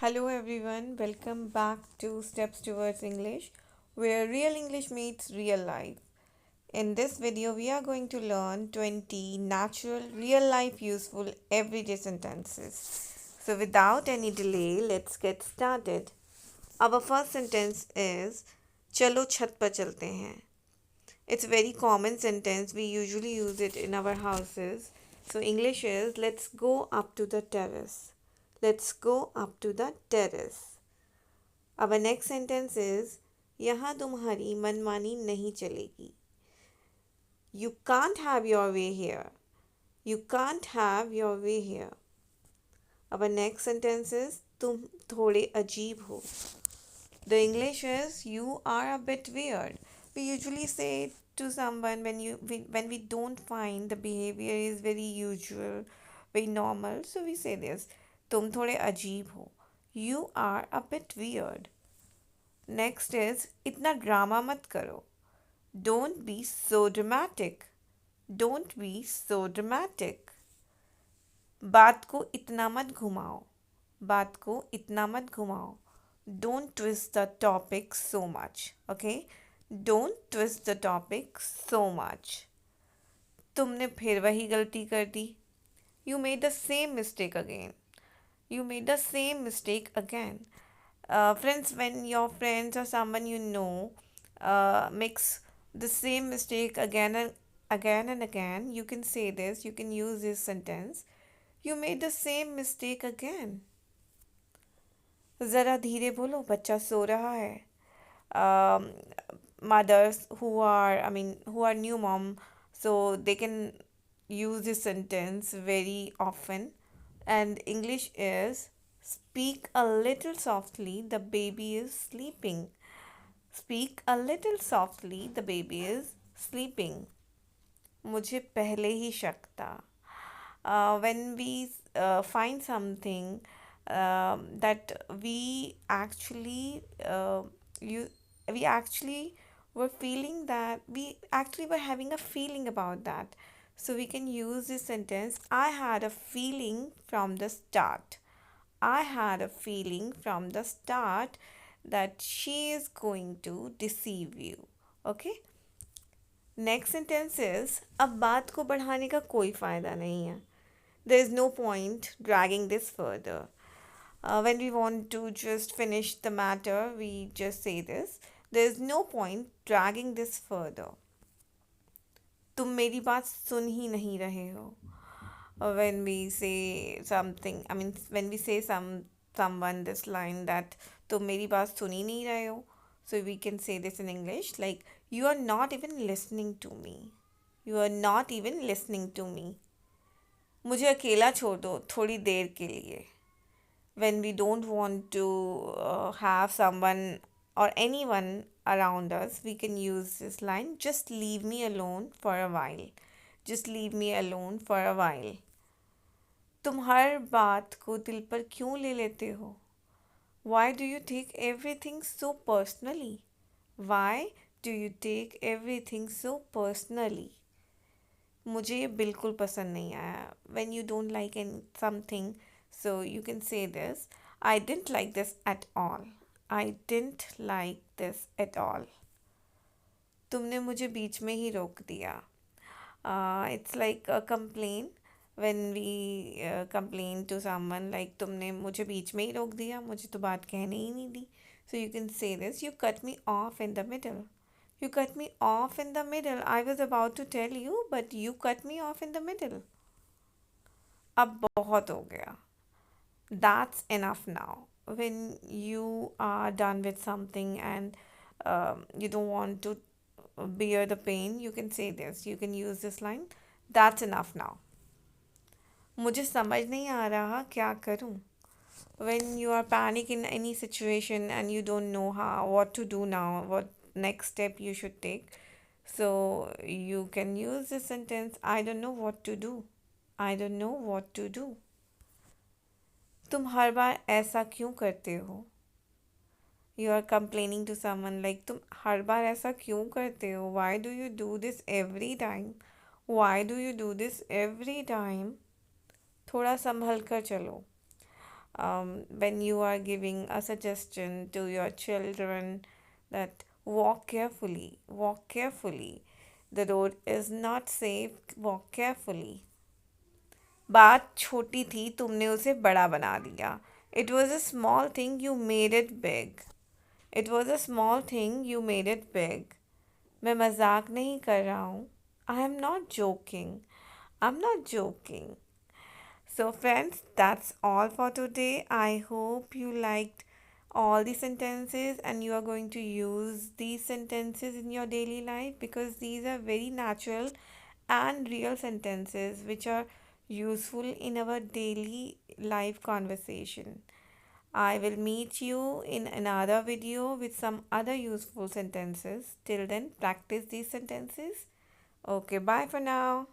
Hello everyone, welcome back to Steps Towards English, where real English meets real life. In this video, we are going to learn 20 natural, real life useful everyday sentences. So, without any delay, let's get started. Our first sentence is चलो छत पर चलते हैं. It's a very common sentence. We usually use it in our houses. So, English is let's go up to the terrace. Let's go up to the terrace. Our next sentence is यहाँ तुम्हारी मनमानी नहीं चलेगी. You can't have your way here. You can't have your way here. Our next sentence is तुम थोड़े अजीब हो. The English is you are a bit weird. We usually say to someone when we don't find the behavior is very usual, very normal. So we say this. तुम थोड़े अजीब हो. You are a bit weird. Next is इतना drama मत करो. Don't be so dramatic. Don't be so dramatic. बात को इतना मत घुमाओ. बात को इतना मत घुमाओ. Don't twist the topic so much. Okay? Don't twist the topic so much. तुमने फिर वही गलती कर दी. You made the same mistake again. You made the same mistake again. Friends, when your friends or someone you know makes the same mistake again and again, you can say this, you can use this sentence. You made the same mistake again. ज़रा धीरे बोलो बच्चा सो रहा है. um, Mothers who are new mom, so they can use this sentence very often. And English is speak a little softly, the baby is sleeping. Speak a little softly, the baby is sleeping. मुझे पहले ही शक था. When we find something that you we actually were feeling that we actually were having a feeling about that, so we can use this sentence. I had a feeling from the start. I had a feeling from the start that she is going to deceive you. Okay. Next sentence is अब बात को बढ़ाने का कोई फ़ायदा नहीं है. There is no point dragging this further. When we want to just finish the matter, we just say this. There is no point dragging this further. तुम मेरी बात सुन ही नहीं रहे हो. When we say something, when we say someone this line that तुम मेरी बात सुन ही नहीं रहे हो, so we can say this in English like you are not even listening to me. You are not even listening to me. मुझे अकेला छोड़ दो थोड़ी देर के लिए. When we don't want to have someone or anyone around us, we can use this line, just leave me alone for a while. Just leave me alone for a while. तुम हर बात को दिल पर क्यों ले लेते हो? Why do you take everything so personally? Why do you take everything so personally? मुझे ये बिल्कुल पसंद नहीं आया. When you don't like something, so you can say this. I didn't like this at all. I didn't like this at all. तुमने मुझे बीच में ही रोक दिया. It's like a complaint. When we complain to someone like तुमने मुझे बीच में ही रोक दिया, मुझे तो बात कहने ही नहीं दी. So you can say this. You cut me off in the middle. You cut me off in the middle. I was about to tell you, but you cut me off in the middle. अब बहुत हो गया. That's enough now. When you are done with something and you don't want to bear the pain, you can say this. You can use this line. That's enough now. मुझे समझ नहीं आ रहा क्या करूं. When you are panic in any situation and you don't know what to do now, what next step you should take, so you can use this sentence. I don't know what to do. I don't know what to do. तुम हर बार ऐसा क्यों करते हो? You are complaining to someone like तुम हर बार ऐसा क्यों करते हो? Why do you do this every time? Why do you do this every time? थोड़ा संभल कर चलो. when you are giving a suggestion to your children that walk carefully, the road is not safe, walk carefully. बात छोटी थी, तुमने उसे बड़ा बना दिया. It was a small thing, you made it big. It was a small thing, you made it big. मैं मजाक नहीं कर रहा हूँ. I am not joking. I'm not joking. So, friends, that's all for today. I hope you liked all the sentences and you are going to use these sentences in your daily life because these are very natural and real sentences which are useful in our daily life conversation. I will meet you in another video with some other useful sentences. Till then, practice these sentences. Okay, bye for now.